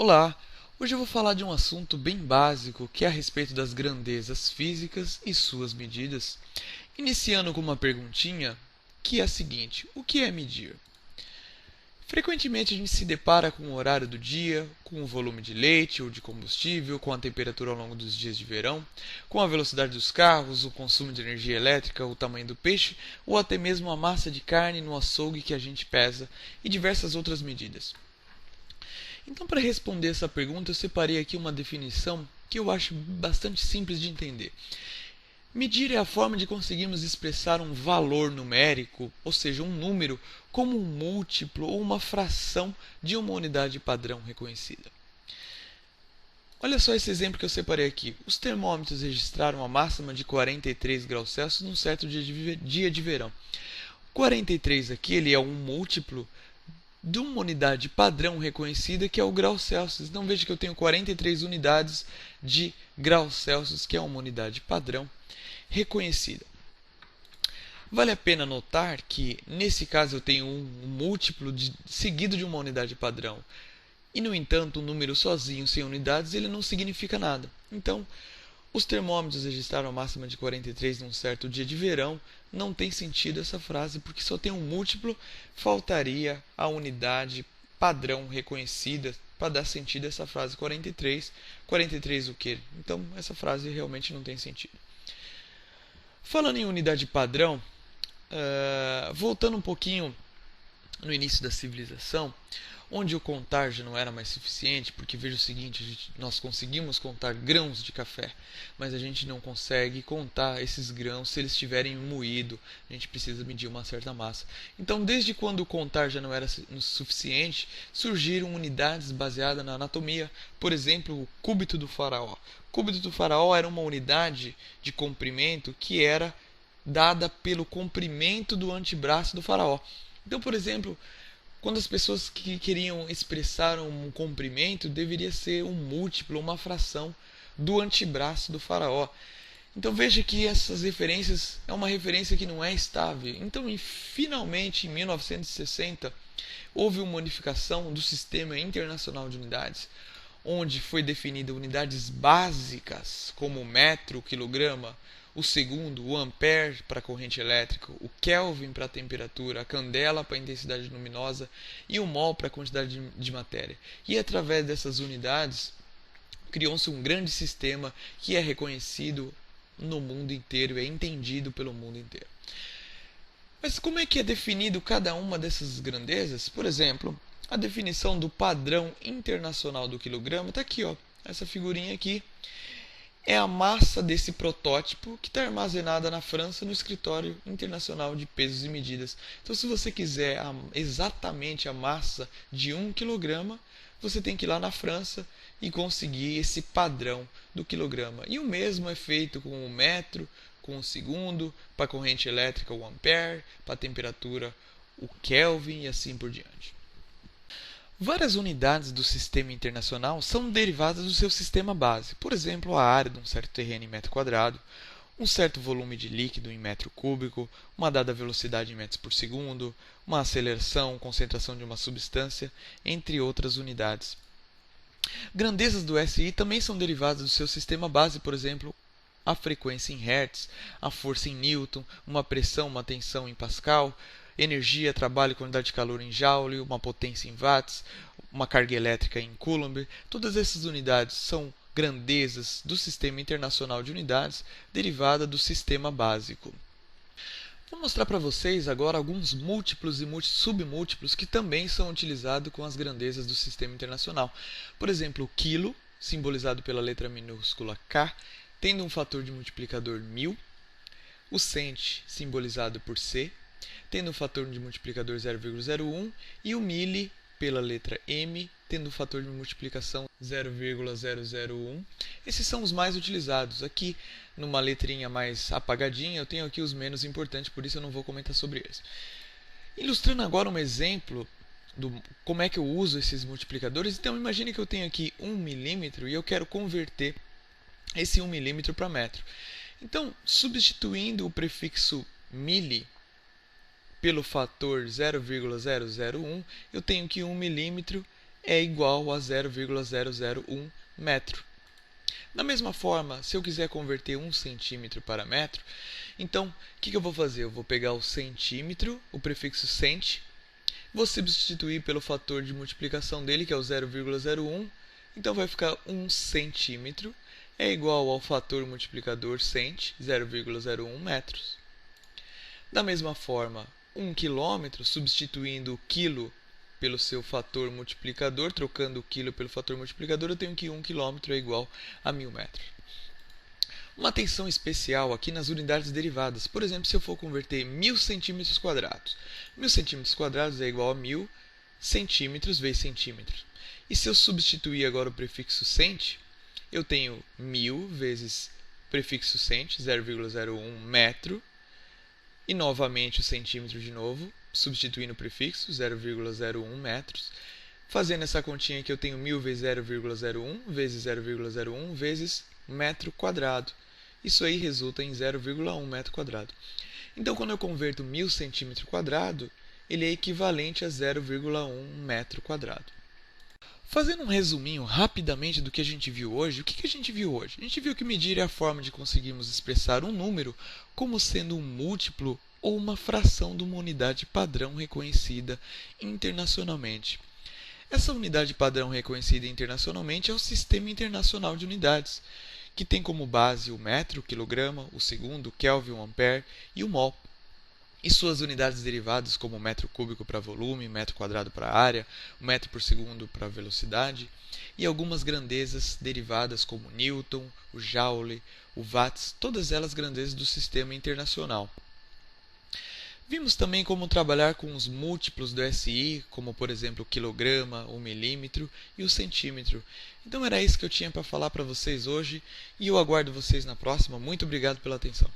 Olá! Hoje eu vou falar de um assunto bem básico que é a respeito das grandezas físicas e suas medidas, iniciando com uma perguntinha que é a seguinte: o que é medir? Frequentemente a gente se depara com o horário do dia, com o volume de leite ou de combustível, com a temperatura ao longo dos dias de verão, com a velocidade dos carros, o consumo de energia elétrica, o tamanho do peixe ou até mesmo a massa de carne no açougue que a gente pesa e diversas outras medidas. Então, para responder essa pergunta, eu separei aqui uma definição que eu acho bastante simples de entender. Medir é a forma de conseguirmos expressar um valor numérico, ou seja, um número, como um múltiplo ou uma fração de uma unidade padrão reconhecida. Olha só esse exemplo que eu separei aqui. Os termômetros registraram a máxima de 43 graus Celsius num certo dia de verão. 43 aqui ele é um múltiplo de uma unidade padrão reconhecida, que é o grau Celsius. Então veja que eu tenho 43 unidades de grau Celsius, que é uma unidade padrão reconhecida. Vale a pena notar que, nesse caso, eu tenho um múltiplo seguido de uma unidade padrão. E, no entanto, um número sozinho, sem unidades, ele não significa nada. Então, os termômetros registraram a máxima de 43 num certo dia de verão. Não tem sentido essa frase, porque só tem um múltiplo, faltaria a unidade padrão reconhecida para dar sentido a essa frase 43. 43 o quê? Então, essa frase realmente não tem sentido. Falando em unidade padrão, voltando um pouquinho no início da civilização, onde o contar já não era mais suficiente, porque veja o seguinte, nós conseguimos contar grãos de café, mas a gente não consegue contar esses grãos se eles estiverem moídos, a gente precisa medir uma certa massa. Então, desde quando o contar já não era suficiente, surgiram unidades baseadas na anatomia, por exemplo, o cúbito do faraó. O cúbito do faraó era uma unidade de comprimento que era dada pelo comprimento do antebraço do faraó. Então, por exemplo, quando as pessoas que queriam expressar um comprimento, deveria ser um múltiplo, uma fração do antebraço do faraó. Então veja que essas referências é uma referência que não é estável. Então, finalmente, em 1960, houve uma unificação do Sistema Internacional de Unidades, onde foi definida unidades básicas como o metro, o quilograma, o segundo, o ampere para a corrente elétrica, o Kelvin para a temperatura, a candela para a intensidade luminosa e o mol para a quantidade de matéria. E através dessas unidades criou-se um grande sistema que é reconhecido no mundo inteiro e é entendido pelo mundo inteiro. Mas como é que é definido cada uma dessas grandezas? Por exemplo, a definição do padrão internacional do quilograma está aqui, ó, essa figurinha aqui. É a massa desse protótipo que está armazenada na França no Escritório Internacional de Pesos e Medidas. Então, se você quiser exatamente a massa de 1 kg, você tem que ir lá na França e conseguir esse padrão do quilograma. E o mesmo é feito com o metro, com o segundo, para a corrente elétrica o ampere, para a temperatura o Kelvin e assim por diante. Várias unidades do sistema internacional são derivadas do seu sistema base, por exemplo, a área de um certo terreno em metro quadrado, um certo volume de líquido em metro cúbico, uma dada velocidade em metros por segundo, uma aceleração, concentração de uma substância, entre outras unidades. Grandezas do SI também são derivadas do seu sistema base, por exemplo, a frequência em Hertz, a força em Newton, uma pressão, uma tensão em Pascal, energia, trabalho, quantidade de calor em Joule, uma potência em watts, uma carga elétrica em Coulomb. Todas essas unidades são grandezas do Sistema Internacional de Unidades derivada do sistema básico. Vou mostrar para vocês agora alguns múltiplos e submúltiplos que também são utilizados com as grandezas do Sistema Internacional. Por exemplo, o quilo, simbolizado pela letra minúscula K, tendo um fator de multiplicador 1000. O cent, simbolizado por C, tendo um fator de multiplicador 0,01, e o milli, pela letra M, tendo um fator de multiplicação 0,001. Esses são os mais utilizados. Aqui, numa letrinha mais apagadinha, eu tenho aqui os menos importantes, por isso eu não vou comentar sobre eles. Ilustrando agora um exemplo do como é que eu uso esses multiplicadores. Então, imagine que eu tenho aqui 1 milímetro e eu quero converter esse 1 milímetro para metro. Então, substituindo o prefixo milli pelo fator 0,001, eu tenho que 1 milímetro é igual a 0,001 metro. Da mesma forma, se eu quiser converter 1 centímetro para metro, então o que eu vou fazer? Eu vou pegar o centímetro, o prefixo cent, vou substituir pelo fator de multiplicação dele, que é o 0,01, então vai ficar 1 centímetro é igual ao fator multiplicador cent, 0,01 metros. Da mesma forma, 1 quilômetro, substituindo o quilo pelo seu fator multiplicador, trocando o quilo pelo fator multiplicador, eu tenho que 1 quilômetro é igual a 1000 metros. Uma atenção especial aqui nas unidades derivadas. Por exemplo, se eu for converter 1000 centímetros quadrados. 1000 centímetros quadrados é igual a 1000 centímetros vezes centímetros. E se eu substituir agora o prefixo cent, eu tenho 1000 vezes prefixo cent, 0,01 metro, e novamente o centímetro de novo, substituindo o prefixo, 0,01 metros. Fazendo essa continha aqui, eu tenho 1000 vezes 0,01 vezes 0,01 vezes metro quadrado. Isso aí resulta em 0,1 metro quadrado. Então, quando eu converto 1000 centímetro quadrado, ele é equivalente a 0,1 metro quadrado. Fazendo um resuminho rapidamente do que a gente viu hoje, o que a gente viu hoje? A gente viu que medir é a forma de conseguirmos expressar um número como sendo um múltiplo ou uma fração de uma unidade padrão reconhecida internacionalmente. Essa unidade padrão reconhecida internacionalmente é o Sistema Internacional de Unidades, que tem como base o metro, o quilograma, o segundo, o kelvin, o ampere e o mol. E suas unidades derivadas como metro cúbico para volume, metro quadrado para área, metro por segundo para velocidade, e algumas grandezas derivadas como Newton, o Joule, o Watts, todas elas grandezas do sistema internacional. Vimos também como trabalhar com os múltiplos do SI, como por exemplo o quilograma, o milímetro e o centímetro. Então era isso que eu tinha para falar para vocês hoje e eu aguardo vocês na próxima. Muito obrigado pela atenção.